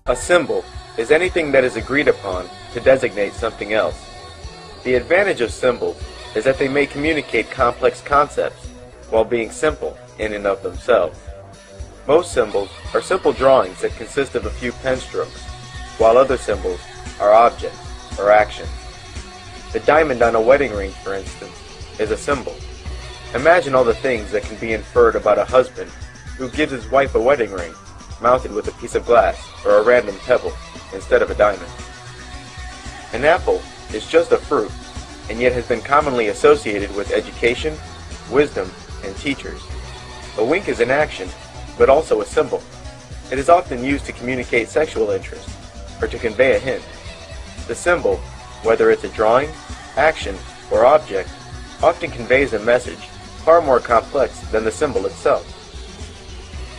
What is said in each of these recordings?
A symbol is anything that is agreed upon to designate something else. The advantage of symbols is that they may communicate complex concepts while being simple in and of themselves. Most symbols are simple drawings that consist of a few pen strokes, while other symbols are objects or actions. The diamond on a wedding ring, for instance, is a symbol. Imagine all the things that can be inferred about a husband who gives his wife a wedding ring mounted with a piece of glass or a random pebble instead of a diamond. An apple is just a fruit, and yet has been commonly associated with education, wisdom, and teachers. A wink is an action, but also a symbol. It is often used to communicate sexual interest, or to convey a hint. The symbol, whether it's a drawing, action, or object, often conveys a message far more complex than the symbol itself.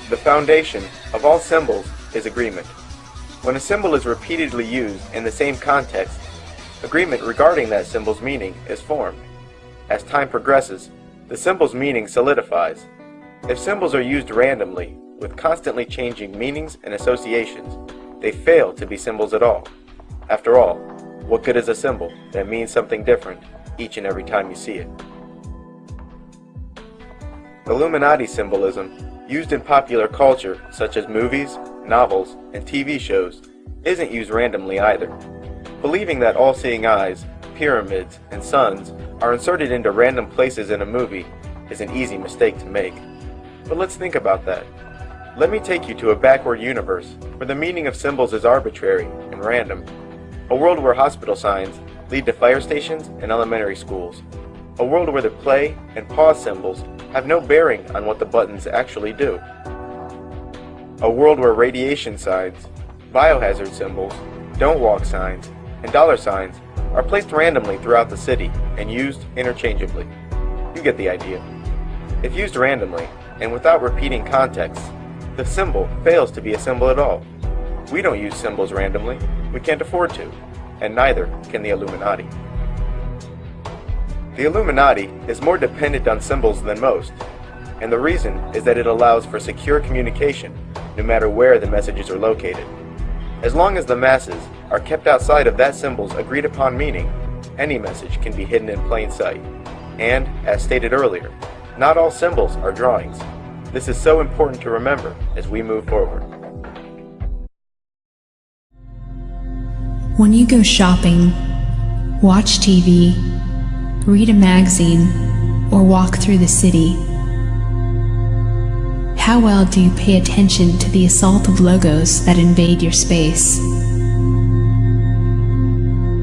The foundation of all symbols is agreement. When a symbol is repeatedly used in the same context, agreement regarding that symbol's meaning is formed. As time progresses, the symbol's meaning solidifies. If symbols are used randomly, with constantly changing meanings and associations, they fail to be symbols at all. After all, what good is a symbol that means something different each and every time you see it? Illuminati symbolism, used in popular culture such as movies, novels, and TV shows, isn't used randomly either. Believing that all-seeing eyes, pyramids, and suns are inserted into random places in a movie is an easy mistake to make. But let's think about that. Let me take you to a backward universe where the meaning of symbols is arbitrary and random. A world where hospital signs lead to fire stations and elementary schools. A world where the play and pause symbols have no bearing on what the buttons actually do. A world where radiation signs, biohazard symbols, don't walk signs, and dollar signs are placed randomly throughout the city and used interchangeably. You get the idea. If used randomly and without repeating context, the symbol fails to be a symbol at all. We don't use symbols randomly. We can't afford to, and neither can the Illuminati. The Illuminati is more dependent on symbols than most, and the reason is that it allows for secure communication no matter where the messages are located. As long as the masses are kept outside of that symbol's agreed upon meaning, any message can be hidden in plain sight. And, as stated earlier, not all symbols are drawings. This is so important to remember as we move forward. When you go shopping, watch TV, read a magazine, or walk through the city, how well do you pay attention to the assault of logos that invade your space?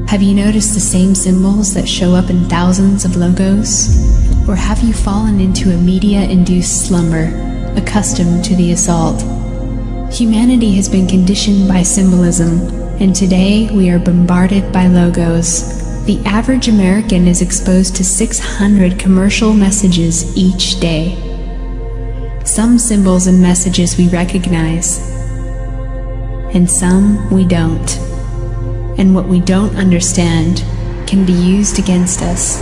Have you noticed the same symbols that show up in thousands of logos? Or have you fallen into a media-induced slumber, accustomed to the assault? Humanity has been conditioned by symbolism, and today we are bombarded by logos. The average American is exposed to 600 commercial messages each day. Some symbols and messages we recognize, and some we don't. And what we don't understand can be used against us.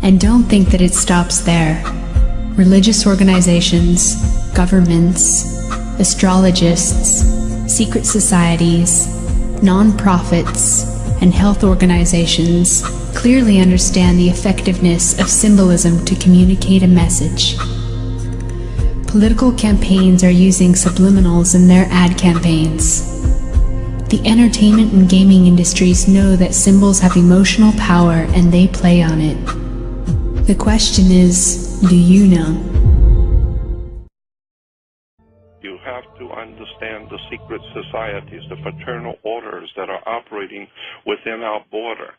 And don't think that it stops there. Religious organizations, governments, astrologists, secret societies, non-profits, and health organizations clearly understand the effectiveness of symbolism to communicate a message. Political campaigns are using subliminals in their ad campaigns. The entertainment and gaming industries know that symbols have emotional power and they play on it. The question is, do you know? You have to understand the secret societies, the fraternal orders that are operating within our border.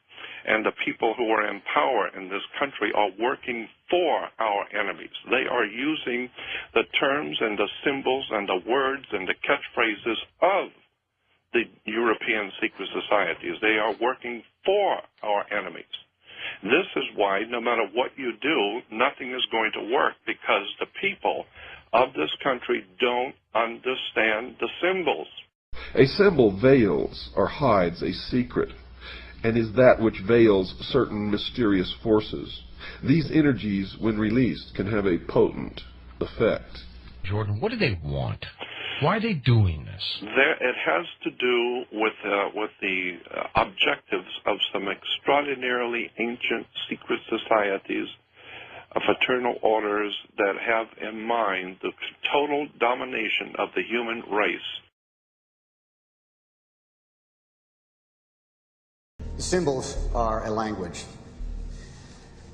And the people who are in power in this country are working for our enemies. They are using the terms and the symbols and the words and the catchphrases of the European secret societies. They are working for our enemies. This is why no matter what you do, nothing is going to work, because the people of this country don't understand the symbols. A symbol veils or hides a secret, and is that which veils certain mysterious forces. These energies, when released, can have a potent effect. Jordan, what do they want? Why are they doing this? It has to do with the objectives of some extraordinarily ancient secret societies, fraternal orders that have in mind the total domination of the human race. Symbols are a language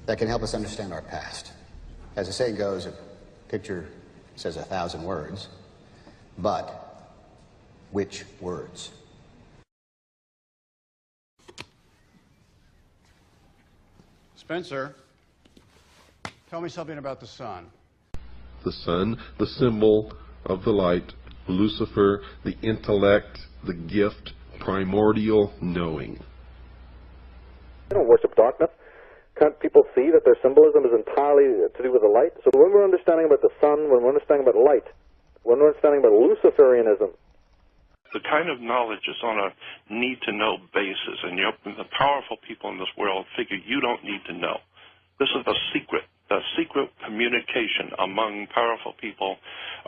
that can help us understand our past. As the saying goes, a picture says 1,000 words, but which words? Spencer, tell me something about the sun. The sun, the symbol of the light, Lucifer, the intellect, the gift, primordial knowing. They don't worship darkness. Can't people see that their symbolism is entirely to do with the light? So when we're understanding about the sun, when we're understanding about light, when we're understanding about Luciferianism, the kind of knowledge is on a need-to-know basis, and the powerful people in this world figure you don't need to know. This is the secret communication among powerful people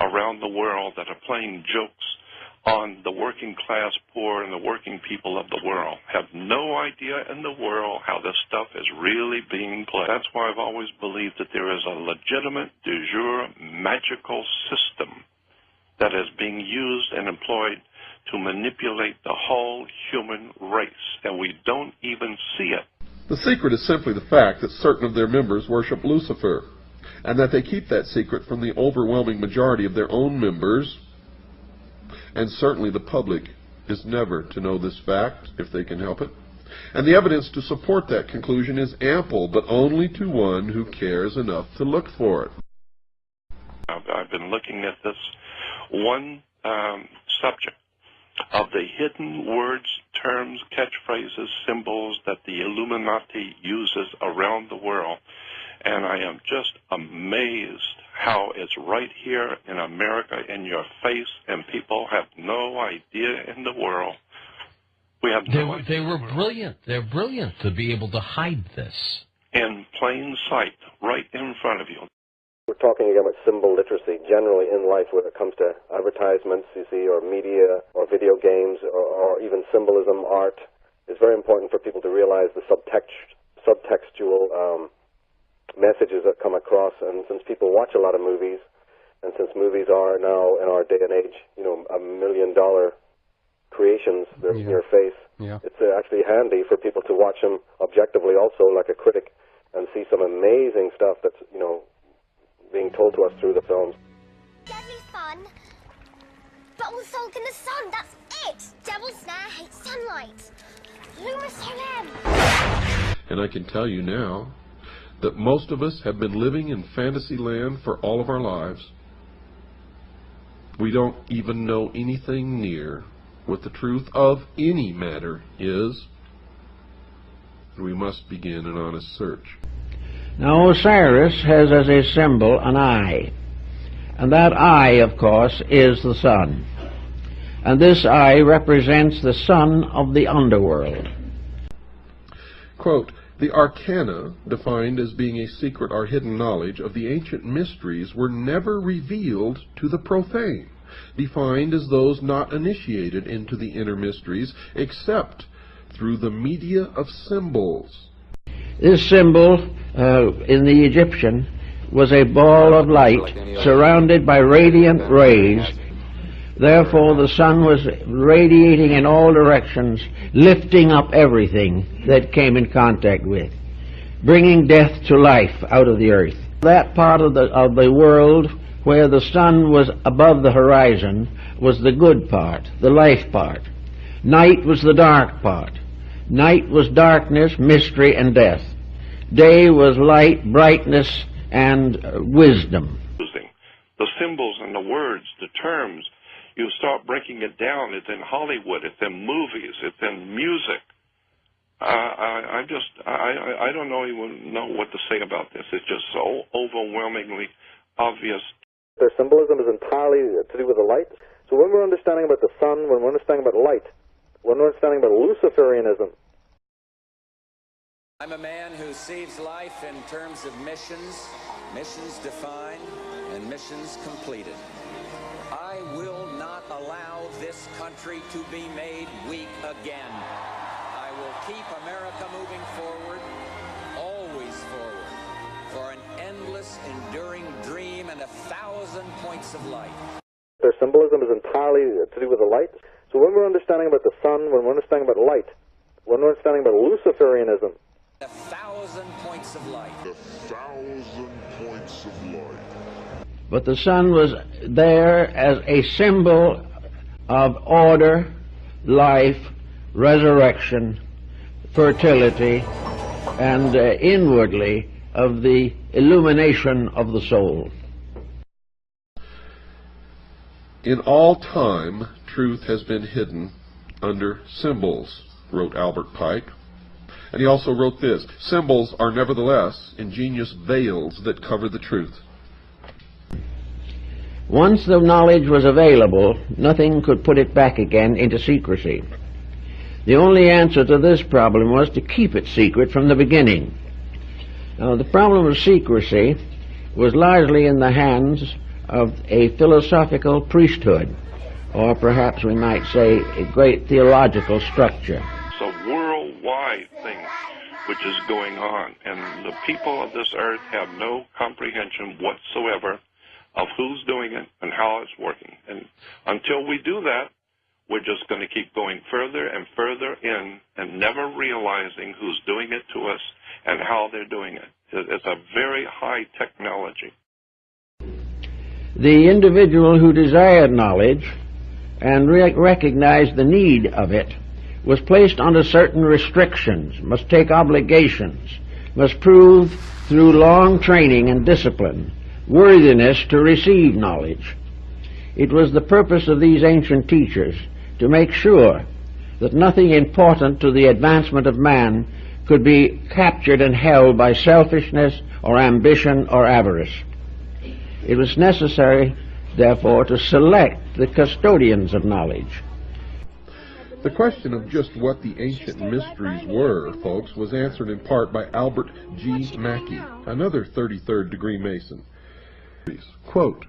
around the world that are playing jokes on the working class poor and the working people of the world. Have no idea in the world how this stuff is really being played. That's why I've always believed that there is a legitimate, de jure, magical system that is being used and employed to manipulate the whole human race, and we don't even see it. The secret is simply the fact that certain of their members worship Lucifer, and that they keep that secret from the overwhelming majority of their own members. And certainly the public is never to know this fact, if they can help it. And the evidence to support that conclusion is ample, but only to one who cares enough to look for it. I've been looking at this one subject of the hidden words, terms, catchphrases, symbols that the Illuminati uses around the world, and I am just amazed how it's right here in America in your face, and people have no idea in the world. We have no idea. They were brilliant. They're brilliant to be able to hide this. In plain sight, right in front of you. we're talking again about symbol literacy generally in life when it comes to advertisements, you see, or media, or video games, or even symbolism, art. It's very important for people to realize the subtextual messages that come across. And since people watch a lot of movies, and since movies are now, in our day and age, you know, $1 million creations, they're in your face, it's actually handy for people to watch them objectively also, like a critic, and see some amazing stuff that's, you know, being told to us through the films. Deadly fun, but all sulk in the sun, that's it! Devil Snare hates sunlight. Luma Solem! And I can tell you now that most of us have been living in fantasy land for all of our lives. We don't even know anything near what the truth of any matter is. We must begin an honest search. Now Osiris has as a symbol an eye, and that eye, of course, is the sun. And this eye represents the sun of the underworld. Quote, the arcana, defined as being a secret or hidden knowledge of the ancient mysteries, were never revealed to the profane, defined as those not initiated into the inner mysteries except through the media of symbols. This symbol in the Egyptian was a ball of light surrounded by radiant rays. Therefore the sun was radiating in all directions, lifting up everything that came in contact with, bringing death to life out of the earth. That part of the world where the sun was above the horizon was the good part, the life part. Night was the dark part. Night was darkness, mystery, and death. Day was light, brightness, and wisdom. The symbols and the words, the terms, you start breaking it down. It's in Hollywood, it's in movies, it's in music. I don't even know what to say about this. It's just so overwhelmingly obvious. Their symbolism is entirely to do with the light. So when we're understanding about the sun, when we're understanding about light, when we're understanding about Luciferianism, I'm a man who sees life in terms of missions, missions defined, and missions completed. I will not allow this country to be made weak again. I will keep America moving forward, always forward, for an endless, enduring dream and 1,000 points of light. Their symbolism is entirely to do with the light. So when we're understanding about the sun, when we're understanding about light, when we're understanding about Luciferianism, 1,000 points of light. 1,000 points of light. But the sun was there as a symbol of order, life, resurrection, fertility, and inwardly of the illumination of the soul. In all time, truth has been hidden under symbols, wrote Albert Pike. And he also wrote this: symbols are nevertheless ingenious veils that cover the truth. Once the knowledge was available, nothing could put it back again into secrecy. The only answer to this problem was to keep it secret from the beginning. Now, the problem of secrecy was largely in the hands of a philosophical priesthood, or perhaps we might say a great theological structure. It's a worldwide thing which is going on, and the people of this earth have no comprehension whatsoever of who's doing it and how it's working. And until we do that, we're just going to keep going further and further in and never realizing who's doing it to us and how they're doing it. It's a very high technology. The individual who desired knowledge and recognized the need of it was placed under certain restrictions, must take obligations, must prove through long training and discipline worthiness to receive knowledge. It was the purpose of these ancient teachers to make sure that nothing important to the advancement of man could be captured and held by selfishness or ambition or avarice. It was necessary, therefore, to select the custodians of knowledge. The question of just what the ancient mysteries were, folks, was answered in part by Albert G. Mackey, another 33rd degree Mason. Quote,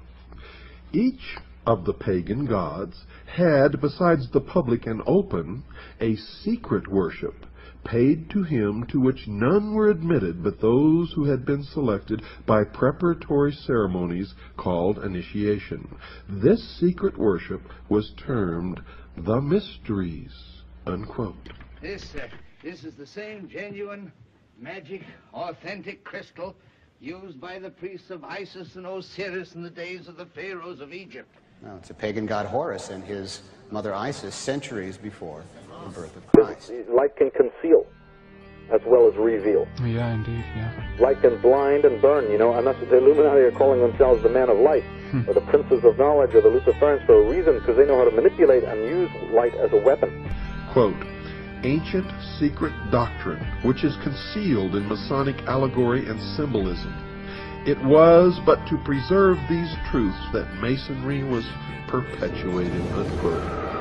each of the pagan gods had, besides the public and open, a secret worship paid to him, to which none were admitted but those who had been selected by preparatory ceremonies called initiation. This secret worship was termed the mysteries. Unquote. This is the same genuine, magic, authentic crystal used by the priests of Isis and Osiris in the days of the pharaohs of Egypt. No, it's a pagan god Horus and his mother Isis centuries before the birth of Christ. light can conceal as well as reveal. Yeah, indeed, yeah. Light can blind and burn, you know, and that's what the Illuminati are calling themselves the men of light, or the princes of knowledge, or the Luciferians, for a reason, because they know how to manipulate and use light as a weapon. Quote, ancient secret doctrine, which is concealed in Masonic allegory and symbolism. It was but to preserve these truths that Masonry was perpetuated, unquote.